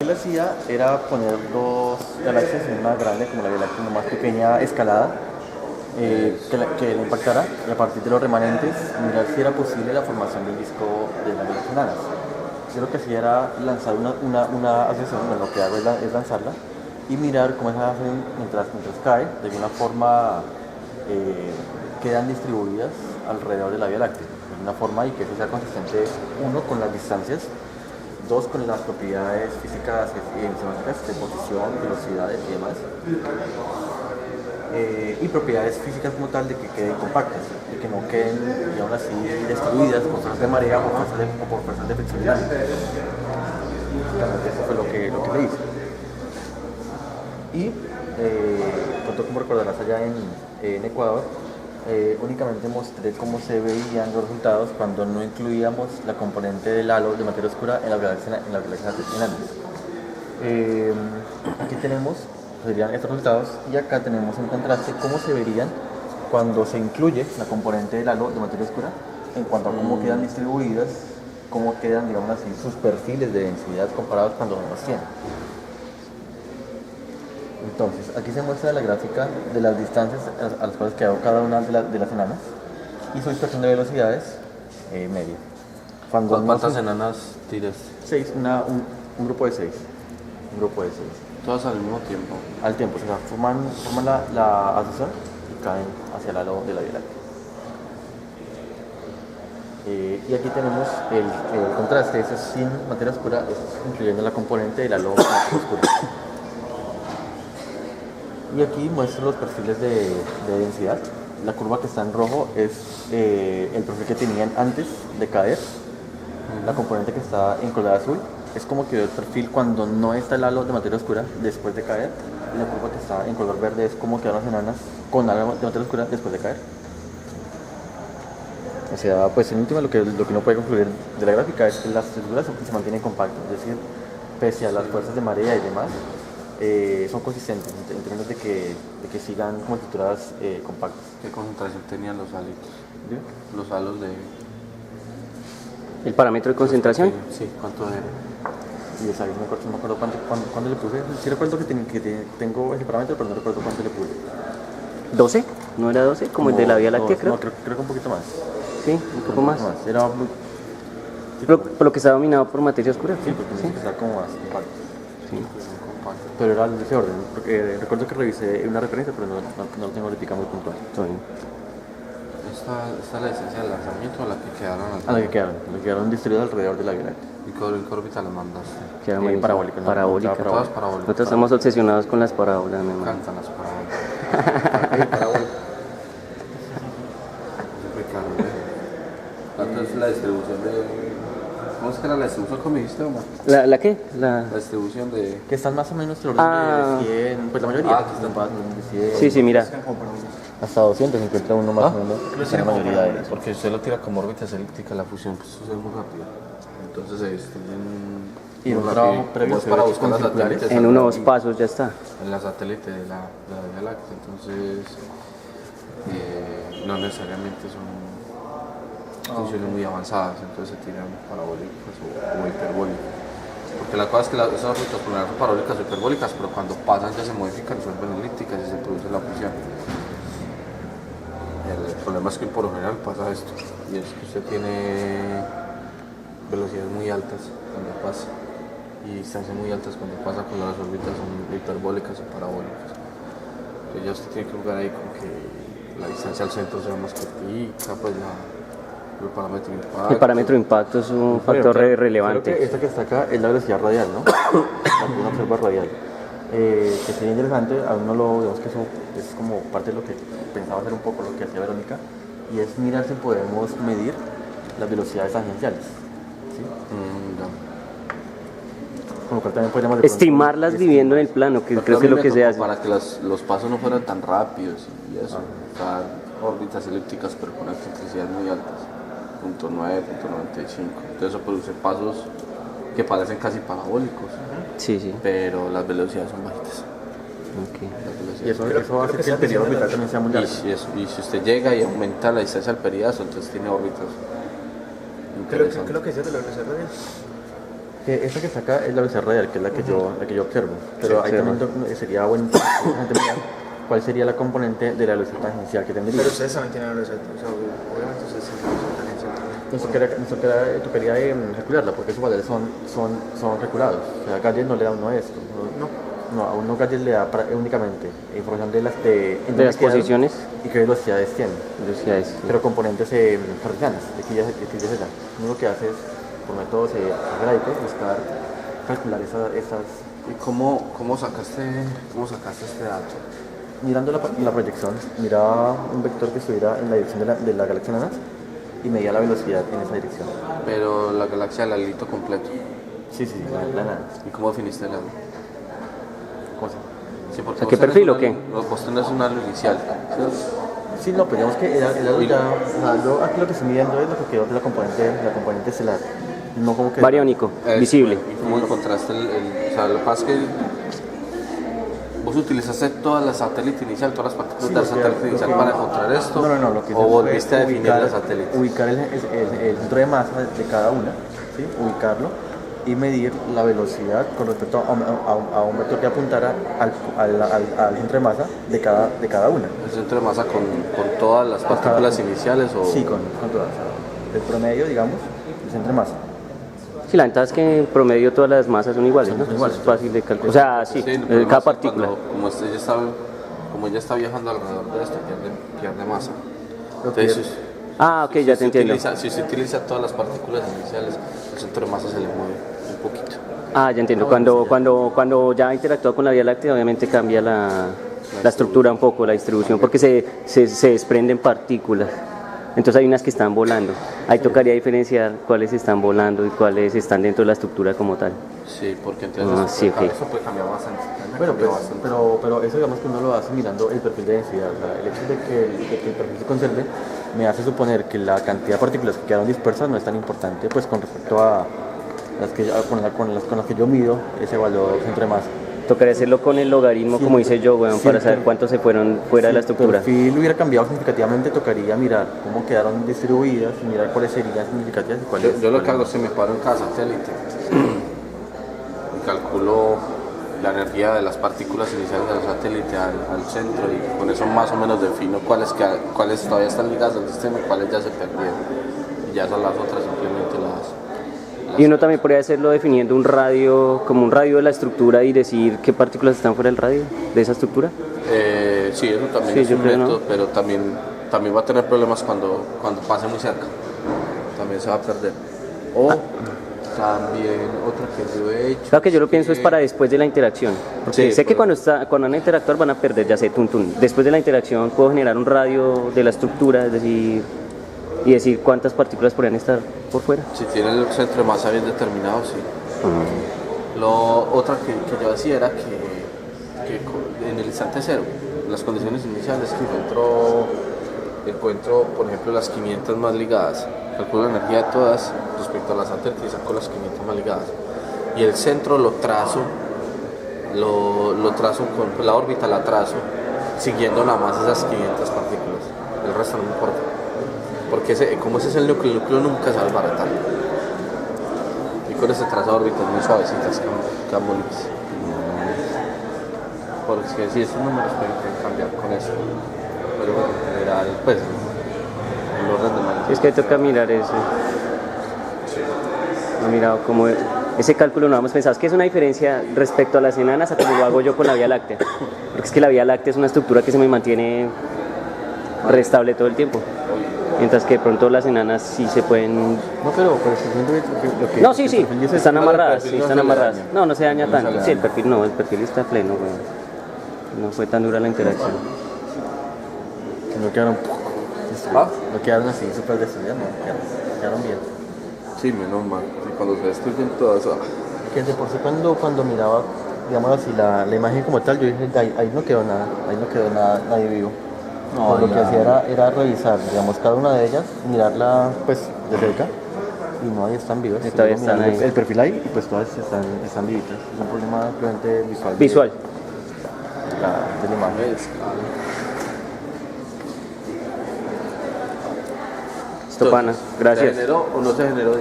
Lo que él hacía era poner dos galaxias en una grande, como la Vía Láctea, una más pequeña escalada, que la impactara, y a partir de los remanentes mirar si era posible la formación del disco de las galaxias enanas. Yo lo que hacía era lanzar una asociación, bueno, lo que hago es lanzarla y mirar cómo esas hacen mientras cae, de alguna forma quedan distribuidas alrededor de la Vía Láctea, de una forma y que eso sea consistente, uno, con las distancias, dos, con las propiedades físicas y matemáticas de posición, velocidades y demás, y propiedades físicas como tal de que queden compactas, de que no queden, y aún así, destruidas por fuerzas de marea o por fuerzas de fricción dinámica. Eso fue lo que le hice. Y, pronto, como recordarás, allá en Ecuador, únicamente mostré cómo se veían los resultados cuando no incluíamos la componente del halo de materia oscura en las galaxias enanas. Aquí tenemos, serían estos resultados, y acá tenemos en contraste cómo se verían cuando se incluye la componente del halo de materia oscura en cuanto a cómo quedan distribuidas, cómo quedan, digamos así, sus perfiles de densidad comparados cuando no los tienen. Entonces, aquí se muestra la gráfica de las distancias a las cuales quedó cada una de las enanas y su dispersión de velocidades media. ¿Cuántas enanas tiras? 6, un grupo de 6. Un grupo de 6. Todas al mismo tiempo. Al tiempo, o sea, forman la asociación y caen hacia el halo de la Vía Láctea. Y aquí tenemos el contraste, eso es sin materia oscura, eso es incluyendo la componente del halo de materia oscura. Y aquí muestro los perfiles de densidad. La curva que está en rojo es el perfil que tenían antes de caer. La componente que está en color azul es como quedó el perfil cuando no está el halo de materia oscura después de caer. Y la curva que está en color verde es como quedaron las enanas con halo de materia oscura después de caer. O sea, pues en última lo que uno puede concluir de la gráfica es que las estructuras se mantienen compactas, es decir, pese a las fuerzas de marea y demás, son consistentes en términos de que sigan como estructuras compactas. ¿Qué concentración tenían los halitos? ¿Sí? Los halos de... ¿El parámetro de concentración? Sí, ¿cuánto era? Y esa vez no me acuerdo cuándo le puse. Sí recuerdo que tengo ese parámetro, pero no recuerdo cuánto le puse. ¿12? ¿No era 12? Como el de la Vía Láctea, creo. No, creo que un poquito más. Sí, un poco más. Era muy... Por lo que está dominado por materia oscura. Sí, porque está como más compacto. Sí. Pero era de ese orden, porque recuerdo que revisé una referencia, pero no lo tengo ahorita muy puntual. ¿Esta es la distancia del lanzamiento a la que quedaron? La que quedaron distribuidas alrededor de la Vía Láctea. ¿Y qué órbita las mandaste? Quedan parabólicas. Parabólica. Todas parabólicas. Nosotros estamos obsesionados con las parábolas, mi Me hermano. encantan las parábolas. ¿Cuánto es la distribución de...? ¿Cómo es que era la distribución que me dijiste, Omar? ¿La qué? La distribución de... Que están más o menos el orden de 100, pues la mayoría. Que están más o menos de 100. Sí, mira. Hasta 200 se encuentra uno más o menos. En la mayoría de ellos. Porque usted lo tira como órbitas elípticas, la fusión pues sucede muy rápido. Entonces se distribuyen... Y un trabajo previo para buscar las circulares. satélites. En unos pasos ya está. En la satélite de la Vía Láctea. Entonces no necesariamente son funciones muy avanzadas, entonces se tiran parabólicas o hiperbólicas. Porque la cosa es que esas órbitas pulmonares son parabólicas o hiperbólicas, pero cuando pasan ya se modifican, se vuelven elípticas y se produce la fusión. El problema es que por lo general pasa esto, y es que usted tiene velocidades muy altas cuando pasa y distancias muy altas cuando pasa, cuando las órbitas son hiperbólicas o parabólicas. Entonces ya usted tiene que jugar ahí con que la distancia al centro sea más cortica, pues el parámetro de impacto. El parámetro de impacto es un factor relevante. Creo que esta que está acá es la velocidad radial, ¿no? La que uno observa radial. Que sería interesante, aún no lo digamos que eso es como parte de lo que pensaba hacer un poco lo que hacía Verónica, y es mirar si podemos medir las velocidades tangenciales. ¿Sí? Con lo cual también podríamos estimarlas viviendo en el plano, que creo que es lo que se hace. Para que los pasos no fueran tan rápidos y eso, órbitas elípticas pero con excentricidades muy altas, 0.9, 0.95. Entonces eso produce pasos que parecen casi parabólicos, sí, pero las velocidades son bajitas. Y eso hace que el periodo orbital también sea muy largo. Y si usted llega y aumenta la distancia al periazo, entonces tiene órbitas ¿Qué es interesantes. lo que decías de la velocidad radial? Que esta que está acá es la velocidad radial, que es la que yo observo. Pero Sí, ahí observa. también sería bueno mirar cuál sería la componente de la velocidad tangencial que tendría. Pero ustedes también tienen velocidad, o sea, obviamente ustedes tienen velocidad tangencial. Nos tocaría calcularla, porque esos valores son calculados. O sea, Gadget no le da a uno esto. No, a uno Gadget le da únicamente información de De las posiciones. y qué velocidades tienen. Velocidades. Pero componentes cartesianas, de X, Y, Z. Uno lo que hace es, por métodos algebraicos, buscar, calcular esas. ¿Y cómo sacaste este dato? Mirando la proyección, miraba un vector que estuviera en la dirección de la galaxia enana y medía la velocidad en esa dirección. Pero la galaxia del alito completo. Sí, la enana. ¿Y cómo definiste el alo? ¿Cómo se? Sí, porque ¿A vos qué tenés perfil un o qué? alo- Vos tenés un alo inicial. Sí, no, pero digamos que el aro ya. O sea, yo aquí lo que estoy midiendo es lo que quedó de la componente estelar. No como que. Bariónico, visible. ¿Y cómo encontraste o sea, lo que pasa es que vos utilizaste toda la satélite inicial, todas las partículas Sí, del lo que- satélite lo inicial que- para encontrar esto? No, lo que ¿O hice volviste fue a definir la satélite? ubicar el centro de masa de cada una, ¿sí? Ubicarlo y medir la velocidad con respecto a un vector que apuntara al centro de masa de cada una. ¿El centro de masa con todas las partículas iniciales o...? Sí, con todas. El promedio, digamos, el centro de masa. Sí, la ventaja es que en promedio todas las masas son iguales, ¿no? Son iguales. Es fácil de calcular. O sea, sí, Sí, el problema cada es que partícula. como ella está viajando alrededor de esto, pierde masa. Lo que- Entonces, Ah, ok, ya te entiendo. si se utiliza todas las partículas iniciales, el centro de masa se le mueve un poquito. Ah, ya entiendo. Cuando ya interactúa con la Vía Láctea, obviamente cambia la estructura un poco, la distribución, porque se desprenden partículas. Entonces hay unas que están volando. Ahí tocaría diferenciar cuáles están volando y cuáles están dentro de la estructura como tal. Sí, porque entonces Ah, sí, ok. eso puede cambiar bastante. Bueno, Cambia pues, bastante. pero eso digamos que uno lo hace mirando el perfil de densidad. O sea, el hecho de que el perfil se conserve me hace suponer que la cantidad de partículas que quedaron dispersas no es tan importante pues con respecto a con las que yo mido ese valor centro de masa. Tocaría hacerlo con el logaritmo, como hice yo, weón, para saber cuántos se fueron fuera de la Si el estructura. perfil hubiera cambiado significativamente, tocaría mirar cómo quedaron distribuidas y mirar cuáles serían significativas y cuáles. Yo lo que hago es que me paro en cada satélite y calculo la energía de las partículas iniciales del satélite al centro y con eso más o menos defino cuáles todavía están ligadas al sistema y cuáles ya se perdieron. Y ya son las otras simplemente las Y uno también podría hacerlo definiendo un radio, como un radio de la estructura y decir qué partículas están fuera del radio, de esa estructura. sí, eso también Sí, es yo un creo, método, ¿no? pero también va a tener problemas cuando pase muy cerca. También se va a perder. O también otra que yo he hecho. Claro que yo lo pienso es para después de la interacción. Porque Sí, sé que pero- cuando van a interactuar van a perder, ya sé, tun. Después de la interacción puedo generar un radio de la estructura, es decir, y decir cuántas partículas podrían estar por fuera. Si tiene el centro de masa bien determinado, sí. Otra que yo hacía era que en el instante cero, en las condiciones iniciales, que encuentro, por ejemplo, las 500 más ligadas, calculo la energía de todas respecto a las satélites y saco las 500 más ligadas. Y el centro lo trazo con la órbita, la trazo, siguiendo nada más esas 500 partículas. El resto no me importa. Porque como ese es el núcleo nunca se va a desbaratar. Y con ese trazo de órbitas muy suavecitas, quedan bonitas. Porque sí, esos números pueden cambiar con eso. Pero bueno, en general, pues, el orden de magnitud. Es que toca mirar eso. No he mirado cómo ese cálculo no hemos pensado. Es que es una diferencia respecto a las enanas a como lo hago yo con la Vía Láctea. Porque es que la Vía Láctea es una estructura que se me mantiene restable todo el tiempo. Mientras que de pronto las enanas sí se pueden... No, pero estoy viendo lo que No, sí, sí, el perfil dice- están amarradas, perfil sí, no están se le amarradas. daña. No se daña No se tanto. le Sí, el daña. perfil no, el perfil está pleno, güey. No fue tan dura la interacción. que no quedaron, ¿Ah? no quedaron así súper destruidas, no, quedaron bien. Sí, menos mal. Y cuando se destruyen todas. Que de por sí cuando miraba, digamos así, la imagen como tal, yo dije, ahí no quedó nada, nadie vivo. No, Lo que ya. hacía era revisar, digamos, cada una de ellas, mirarla pues de cerca, y no, ahí están vivas. Y todavía Luego mirar están ahí. El perfil ahí, y pues todas están vivitas. Es un problema simplemente visual. Visual. De la imagen. Esto, pana. ¿Se Gracias. generó o no se generó?